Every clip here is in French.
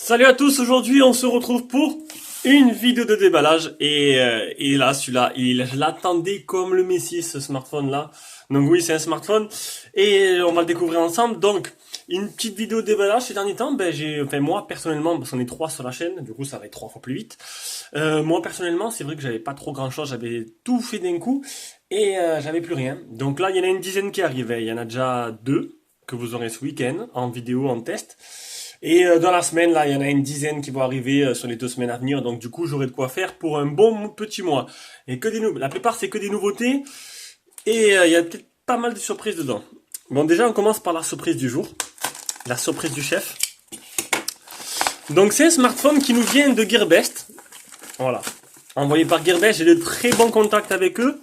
Salut à tous, aujourd'hui on se retrouve pour une vidéo de déballage et là celui-là, je l'attendais comme le messie ce smartphone là. Donc oui c'est un smartphone et on va le découvrir ensemble. Donc une petite vidéo de déballage ces derniers temps, moi personnellement, parce qu'on est trois sur la chaîne, du coup ça va être trois fois plus vite. Moi personnellement c'est vrai que j'avais pas trop grand chose, j'avais tout fait d'un coup et j'avais plus rien. Donc là il y en a une dizaine qui arrivent, il y en a déjà deux que vous aurez ce week-end en vidéo, en test. Et dans la semaine, là, il y en a une dizaine qui vont arriver sur les 2 semaines à venir. Donc du coup, j'aurai de quoi faire pour un bon petit mois. Et que la plupart, c'est que des nouveautés. Et il y a peut-être pas mal de surprises dedans. Bon, déjà, on commence par la surprise du jour. La surprise du chef. Donc c'est un smartphone qui nous vient de Gearbest. Voilà. Envoyé par Gearbest, j'ai de très bons contacts avec eux.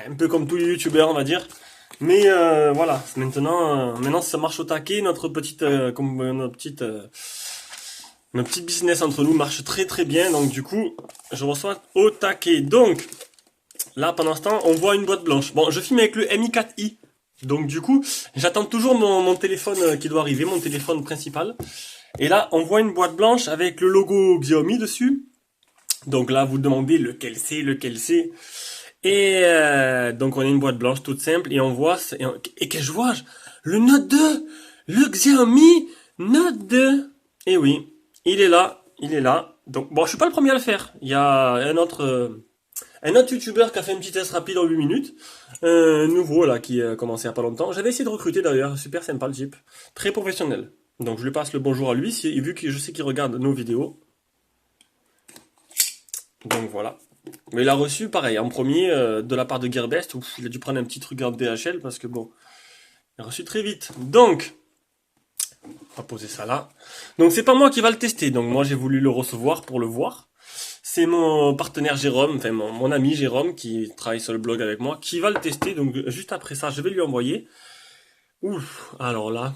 Un peu comme tous les youtubeurs, on va dire. Mais voilà, maintenant ça marche au taquet, notre petite business entre nous marche très très bien, donc du coup, je reçois au taquet. Donc, là, pendant ce temps, on voit une boîte blanche. Bon, je filme avec le Mi 4i, donc du coup, j'attends toujours mon téléphone qui doit arriver, mon téléphone principal. Et là, on voit une boîte blanche avec le logo Xiaomi dessus. Donc là, vous demandez lequel c'est. Et donc on a une boîte blanche toute simple et on voit et que je vois le Note 2, le Xiaomi Note 2. Et oui, il est là, il est là. Donc bon, je suis pas le premier à le faire. Il y a un autre YouTuber qui a fait un petit test rapide en 8 minutes. Nouveau là qui a commencé il y a pas longtemps. J'avais essayé de recruter d'ailleurs, super sympa le type, très professionnel. Donc je lui passe le bonjour à lui, vu que je sais qu'il regarde nos vidéos. Donc voilà. Mais il a reçu pareil, en premier, de la part de Gearbest, où il a dû prendre un petit truc en DHL parce que bon, il a reçu très vite. Donc, on va poser ça là. Donc c'est pas moi qui va le tester, donc moi j'ai voulu le recevoir pour le voir. C'est mon partenaire Jérôme, enfin mon ami Jérôme qui travaille sur le blog avec moi, qui va le tester. Donc juste après ça, je vais lui envoyer. Ouf, alors là,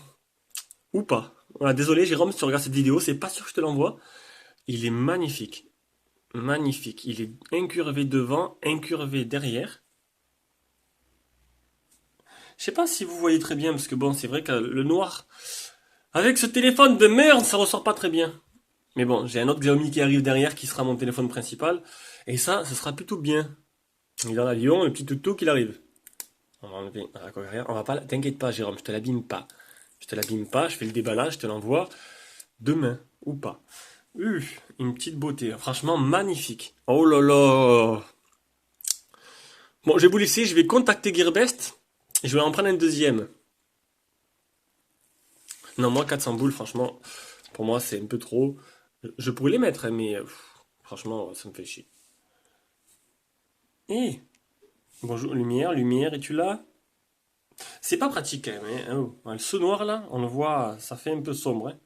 ou pas. Voilà, désolé Jérôme, si tu regardes cette vidéo, c'est pas sûr que je te l'envoie. Il est magnifique. Magnifique. Il est incurvé devant, incurvé derrière. Je sais pas si vous voyez très bien, parce que bon, c'est vrai que le noir, avec ce téléphone de merde, ça ressort pas très bien. Mais bon, j'ai un autre Xiaomi qui arrive derrière, qui sera mon téléphone principal. Et ça, ce sera plutôt bien. Il est dans l'avion, le petit toutou qu'il arrive. On va enlever la coque arrière. On va pas, t'inquiète pas, Jérôme, je te l'abîme pas. Je te l'abîme pas, je fais le déballage, je te l'envoie demain, ou pas. Une petite beauté, franchement magnifique. Oh là là. Bon, je vais vous laisser, je vais contacter Gearbest, et je vais en prendre un deuxième. Non, moi, 400 boules, franchement, pour moi, c'est un peu trop. Je pourrais les mettre, hein, mais franchement, ça me fait chier. Eh, bonjour, lumière, lumière, es-tu là? C'est pas pratique quand même, hein. Oh, le saut noir là, on le voit, ça fait un peu sombre, hein.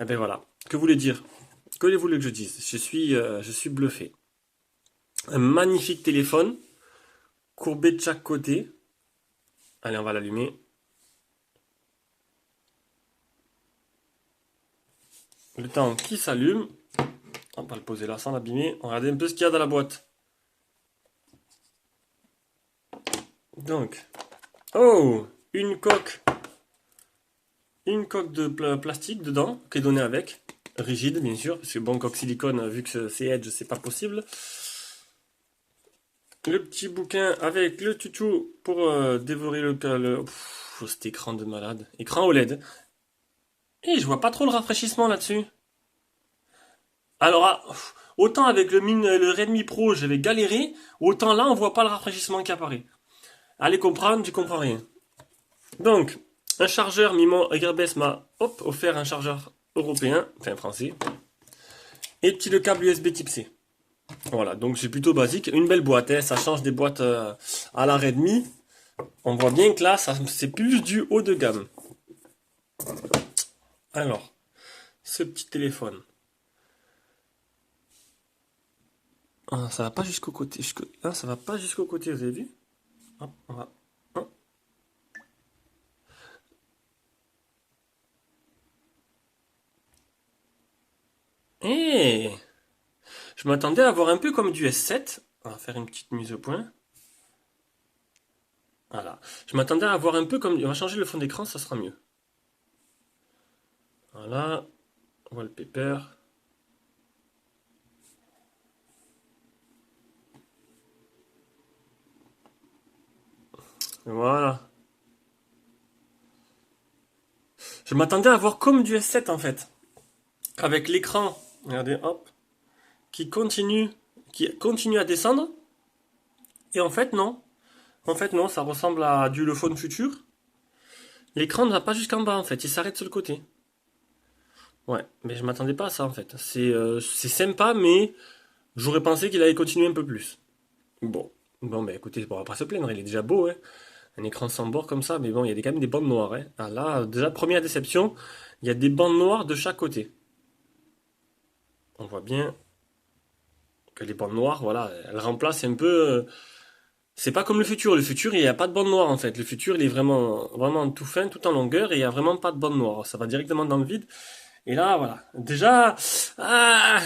Eh ben voilà. Que voulez dire? Que voulez-vous que je dise? Je suis bluffé. Un magnifique téléphone, courbé de chaque côté. Allez, on va l'allumer. Le temps qui s'allume. On va le poser là sans l'abîmer. On regarde un peu ce qu'il y a dans la boîte. Donc, oh, une coque de plastique dedans, qui est donnée avec, rigide bien sûr, parce que bon, coque silicone, vu que c'est Edge, c'est pas possible. Le petit bouquin avec le tuto pour dévorer cet écran de malade. Écran OLED. Et je vois pas trop le rafraîchissement là-dessus. Alors, autant avec le Redmi Pro, j'avais galéré, autant là, on voit pas le rafraîchissement qui apparaît. Allez comprendre, tu comprends rien. Donc, un chargeur, Gearbest m'a offert un chargeur européen, enfin français, et puis le câble USB type C. Voilà, donc c'est plutôt basique. Une belle boîte, hein, ça change des boîtes à la Redmi. On voit bien que là, c'est plus du haut de gamme. Alors, ce petit téléphone. Ah, ça va pas jusqu'au côté. Là, ça va pas jusqu'au côté, vous avez vu? Hop, on va. Hop. Et je m'attendais à avoir un peu comme du S7. On va faire une petite mise au point. Voilà. Je m'attendais à avoir un peu comme. On va changer le fond d'écran, ça sera mieux. Voilà. Wallpaper. Voilà. Je m'attendais à voir comme du S7 en fait. Avec l'écran, regardez, hop, qui continue à descendre. Et en fait, non. En fait, non, ça ressemble à du Ulefone Futur. L'écran ne va pas jusqu'en bas en fait, il s'arrête sur le côté. Ouais, mais je m'attendais pas à ça en fait. C'est sympa, mais j'aurais pensé qu'il allait continuer un peu plus. Bon, bon, bah écoutez, on va pas se plaindre, il est déjà beau, hein. Un écran sans bord comme ça, mais bon, il y a quand même des bandes noires, hein. Ah là, déjà, première déception, il y a des bandes noires de chaque côté. On voit bien que les bandes noires, voilà, elles remplacent un peu. C'est pas comme le futur. Le futur, il n'y a pas de bande noire en fait. Le futur, il est vraiment, vraiment tout fin, tout en longueur, et il n'y a vraiment pas de bande noire. Ça va directement dans le vide. Et là, voilà. Déjà, ah,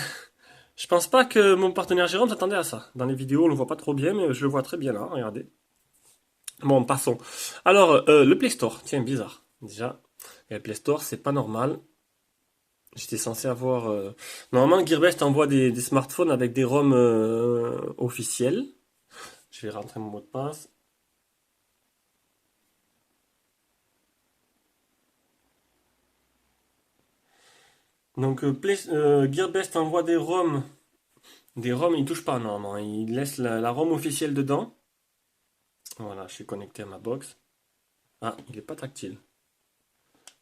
je pense pas que mon partenaire Jérôme s'attendait à ça. Dans les vidéos, on le voit pas trop bien, mais je le vois très bien là. Regardez. Bon, passons. Alors, le Play Store. Tiens, bizarre. Déjà, et le Play Store, c'est pas normal. J'étais censé avoir. Normalement, Gearbest envoie des smartphones avec des ROM officiels. Je vais rentrer mon mot de passe. Donc, Gearbest envoie des ROM, il touche pas normalement. Il laisse la ROM officielle dedans. Voilà, je suis connecté à ma box. Ah, il est pas tactile.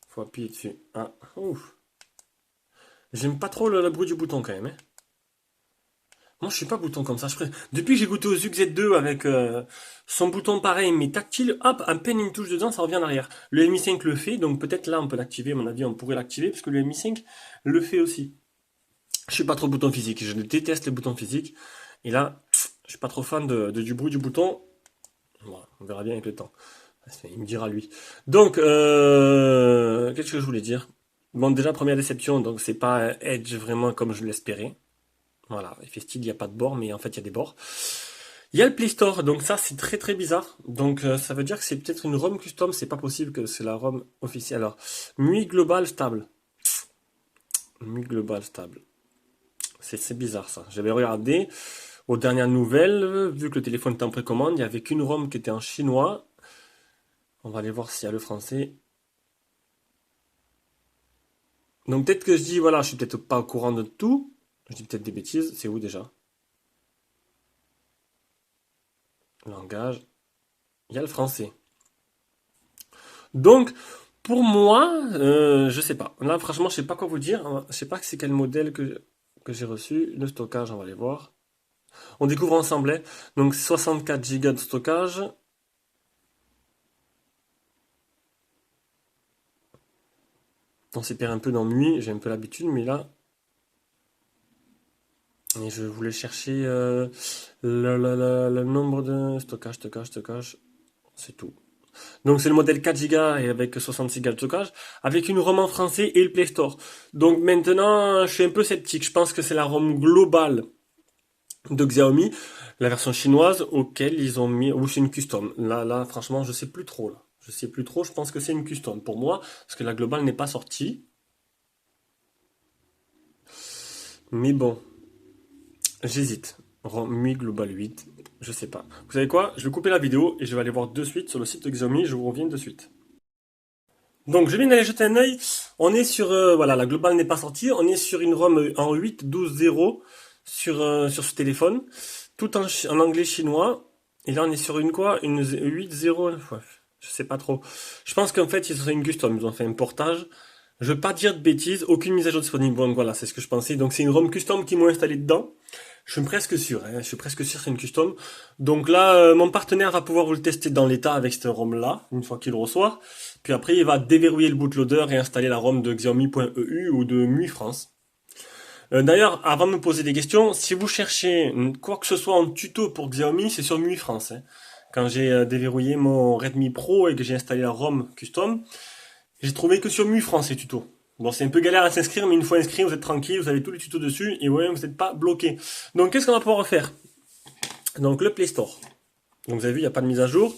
Faut appuyer dessus. Ah, ouf. J'aime pas trop le bruit du bouton quand même, hein. Moi, je suis pas bouton comme ça. Depuis que j'ai goûté au Zug Z2 avec son bouton pareil, mais tactile, hop, à peine une touche dedans, ça revient en arrière. Le Mi 5 le fait, donc peut-être là, on peut l'activer. À mon avis, on pourrait l'activer, parce que le Mi 5 le fait aussi. Je suis pas trop bouton physique. Je déteste les boutons physiques. Et là, je suis pas trop fan du bruit du bouton. Voilà, on verra bien avec le temps. Il me dira lui. Donc, qu'est-ce que je voulais dire? Bon, déjà, première déception, donc c'est pas un Edge vraiment comme je l'espérais. Voilà, il fait style, il n'y a pas de bord, mais en fait, il y a des bords. Il y a le Play Store, donc ça, c'est très très bizarre. Donc, ça veut dire que c'est peut-être une ROM custom, c'est pas possible que c'est la ROM officielle. Alors, MUI global stable. MUI global stable. C'est bizarre ça. J'avais regardé aux dernières nouvelles, vu que le téléphone était en précommande, il n'y avait qu'une ROM qui était en chinois. On va aller voir s'il y a le français. Donc peut-être que je dis, voilà, je suis peut-être pas au courant de tout. Je dis peut-être des bêtises. C'est où déjà? Langage. Il y a le français. Donc, pour moi, je sais pas. Là, franchement, je sais pas quoi vous dire. Je sais pas c'est quel modèle que j'ai reçu. Le stockage, on va aller voir. On découvre ensemble, hein. Donc 64 Go de stockage. On s'y perd un peu dans nuit, j'ai un peu l'habitude, mais là, et je voulais chercher le nombre de stockage, c'est tout. Donc c'est le modèle 4 Go et avec 66 Go de stockage, avec une ROM en français et le Play Store. Donc maintenant, je suis un peu sceptique. Je pense que c'est la ROM globale de Xiaomi, la version chinoise, auquel ils ont mis, ou c'est une custom. Là, franchement, je sais plus trop là. Je sais plus trop. Je pense que c'est une custom pour moi, parce que la globale n'est pas sortie. Mais bon, j'hésite. MUI Global 8, je sais pas. Vous savez quoi? Je vais couper la vidéo et je vais aller voir de suite sur le site de Xiaomi. Je vous reviens de suite. Donc, je viens d'aller jeter un œil. On est sur, voilà, la globale n'est pas sortie. On est sur une ROM en 8.12.0 sur ce téléphone, tout en anglais chinois. Et là, on est sur une quoi? Une 8.0. Ouais, je sais pas trop. Je pense qu'en fait, ils ont fait une custom. Ils ont fait un portage. Je veux pas dire de bêtises. Aucune mise à jour disponible. Bon, voilà, c'est ce que je pensais. Donc, c'est une ROM custom qu'ils m'ont installée dedans. Je suis presque sûr, hein, je suis presque sûr que c'est une custom. Donc là, mon partenaire va pouvoir vous le tester dans l'état avec cette ROM-là, une fois qu'il le reçoit. Puis après, il va déverrouiller le bootloader et installer la ROM de Xiaomi.eu ou de MUI France. D'ailleurs, avant de me poser des questions, si vous cherchez quoi que ce soit en tuto pour Xiaomi, c'est sur MUI France, hein. Quand j'ai déverrouillé mon Redmi Pro et que j'ai installé la ROM custom, j'ai trouvé que sur MUI France les tutos. Bon, c'est un peu galère à s'inscrire, mais une fois inscrit, vous êtes tranquille, vous avez tous les tutos dessus, et ouais, vous n'êtes pas bloqué. Donc, qu'est-ce qu'on va pouvoir faire? Donc, le Play Store. Donc vous avez vu, il n'y a pas de mise à jour.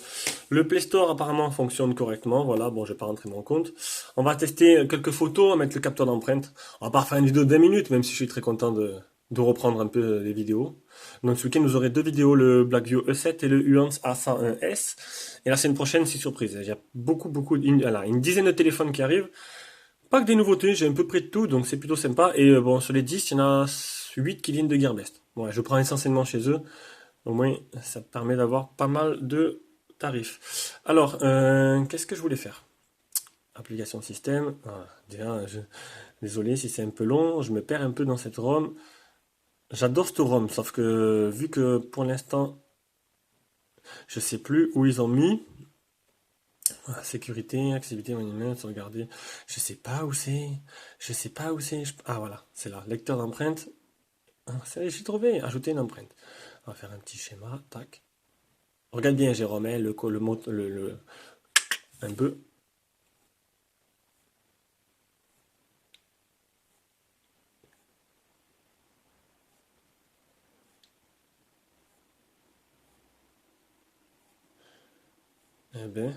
Le Play Store apparemment fonctionne correctement. Voilà, bon, je vais pas rentrer mon compte. On va tester quelques photos, on va mettre le capteur d'empreinte. On va pas faire une vidéo de 20 minutes, même si je suis très content de reprendre un peu les vidéos. Donc ce week-end, vous aurez deux vidéos, le Blackview E7 et le Uance A101S. Et la semaine prochaine, c'est surprise. Il y a une dizaine de téléphones qui arrivent. Pas que des nouveautés, j'ai un peu près de tout, donc c'est plutôt sympa. Et bon, sur les 10, il y en a 8 qui viennent de Gearbest. Ouais, je prends essentiellement chez eux. Au moins, ça permet d'avoir pas mal de tarifs. Alors, qu'est-ce que je voulais faire? Application système. Ah, déjà, désolé si c'est un peu long, je me perds un peu dans cette ROM. J'adore cette ROM, sauf que vu que pour l'instant, je sais plus où ils ont mis. Ah, sécurité, accessibilité, manuel, sauvegarder. Je sais pas où c'est. Je sais pas où c'est. Ah voilà, c'est là. Lecteur d'empreinte. Ah, ça y est, j'ai trouvé. Ajouter une empreinte. On va faire un petit schéma. Tac. Regarde bien, Jérôme, hein, un peu. Eh ben,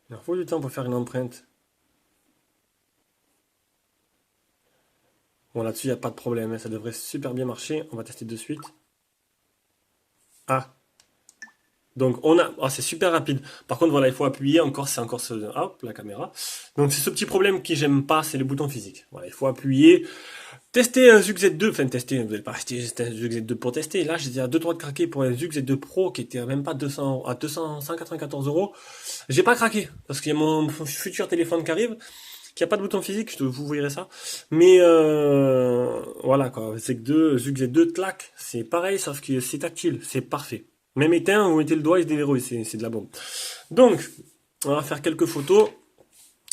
il en faut du temps pour faire une empreinte. Bon, là-dessus, il n'y a pas de problème, hein, ça devrait super bien marcher. On va tester de suite. Ah, donc on a, ah, c'est super rapide. Par contre, voilà, il faut appuyer encore, c'est encore ce, hop, la caméra. Donc c'est ce petit problème que j'aime pas, c'est les boutons physiques. Voilà, il faut appuyer. Tester un Zug Z2, enfin tester, vous n'allez pas acheter juste un Zug Z2 pour tester. Là, j'ai déjà 2-3 de craquer pour un Zug Z2 Pro qui était à même pas 200, à 200, 194 euros. J'ai pas craqué parce qu'il y a mon futur téléphone qui arrive, qui a pas de bouton physique, vous verrez ça. Mais voilà quoi, Z2, Zug Z2, clac, c'est pareil, sauf que c'est tactile, c'est parfait. Même éteint, vous mettez le doigt, il se déverrouille, c'est de la bombe. Donc, on va faire quelques photos.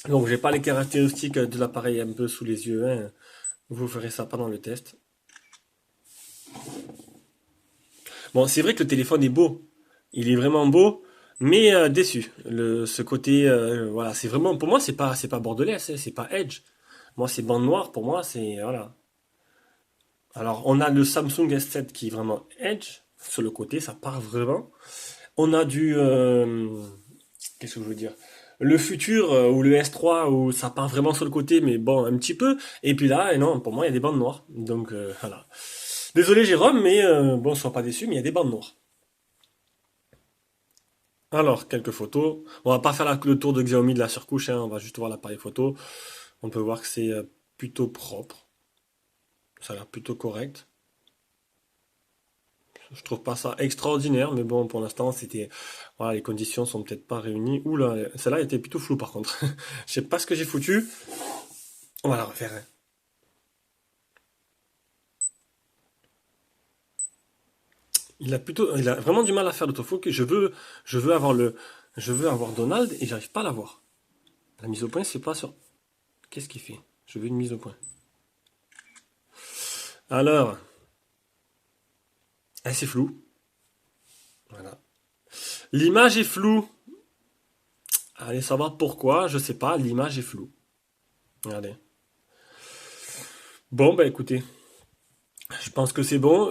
Donc, j'ai pas les caractéristiques de l'appareil un peu sous les yeux, hein. Vous ferez ça pendant le test. Bon, c'est vrai que le téléphone est beau. Il est vraiment beau, mais déçu. Ce côté, voilà, c'est vraiment, pour moi, c'est pas borderless, c'est pas Edge. Moi, c'est bande noire, pour moi, c'est, voilà. Alors, on a le Samsung S7 qui est vraiment Edge. Sur le côté, ça part vraiment. On a qu'est-ce que je veux dire? Le futur, ou le S3, où ça part vraiment sur le côté, mais bon, un petit peu. Et puis là, et non, pour moi, il y a des bandes noires. Donc, voilà. Désolé Jérôme, mais bon, sois pas déçu, mais il y a des bandes noires. Alors, quelques photos. On va pas faire le tour de Xiaomi de la surcouche, hein, on va juste voir l'appareil photo. On peut voir que c'est plutôt propre. Ça a l'air plutôt correct. Je trouve pas ça extraordinaire, mais bon, pour l'instant, voilà, les conditions sont peut-être pas réunies. Ouh là, celle-là était plutôt floue par contre. Je sais pas ce que j'ai foutu. On va la refaire, hein. Il a vraiment du mal à faire l'autofocus. Je veux avoir je veux avoir Donald et j'arrive pas à l'avoir. La mise au point, c'est pas sur. Qu'est-ce qu'il fait? Je veux une mise au point. Alors, c'est flou. Voilà. L'image est floue. Allez savoir pourquoi, je sais pas, l'image est floue. Regardez. Bon, bah écoutez, je pense que c'est bon.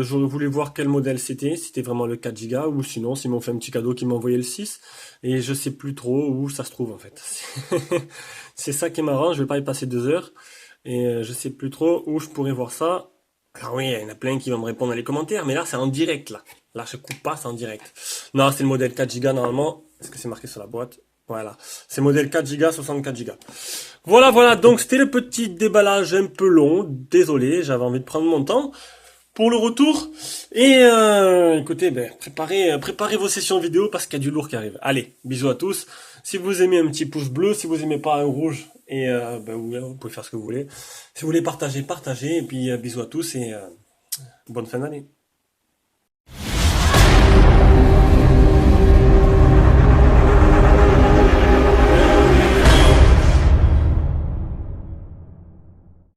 J'aurais voulu voir quel modèle c'était, si c'était vraiment le 4 Go ou sinon s'ils m'ont fait un petit cadeau qu'ils m'ont envoyé le 6. Et je sais plus trop où ça se trouve en fait. C'est ça qui est marrant, je vais pas y passer 2 heures. Et je sais plus trop où je pourrais voir ça. Alors oui, il y en a plein qui vont me répondre dans les commentaires, mais là c'est en direct là. Là je coupe pas, c'est en direct. Non, c'est le modèle 4 Go normalement. Est-ce que c'est marqué sur la boîte? Voilà. C'est modèle 4 Go, 64 Go. Voilà, voilà, donc c'était le petit déballage un peu long. Désolé, j'avais envie de prendre mon temps pour le retour. Et écoutez, ben, préparez vos sessions vidéo parce qu'il y a du lourd qui arrive. Allez, bisous à tous. Si vous aimez un petit pouce bleu, si vous aimez pas un rouge, et ben, vous pouvez faire ce que vous voulez. Si vous voulez partager, partagez. Et puis bisous à tous et bonne fin d'année.